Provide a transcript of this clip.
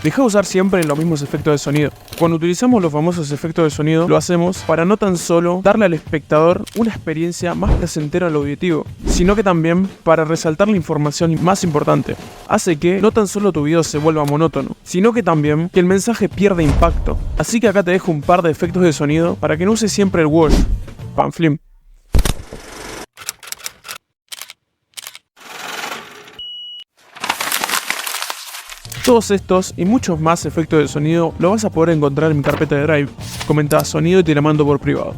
Deja de usar siempre los mismos efectos de sonido. Cuando utilizamos los famosos efectos de sonido, lo hacemos para no tan solo darle al espectador una experiencia más placentera al auditivo, sino que también para resaltar la información más importante. Hace que no tan solo tu video se vuelva monótono, sino que también que el mensaje pierda impacto. Así que acá te dejo un par de efectos de sonido para que no uses siempre el wash. Panflim. Todos estos y muchos más efectos de sonido lo vas a poder encontrar en mi carpeta de Drive. Comenta sonido y te la mando por privado.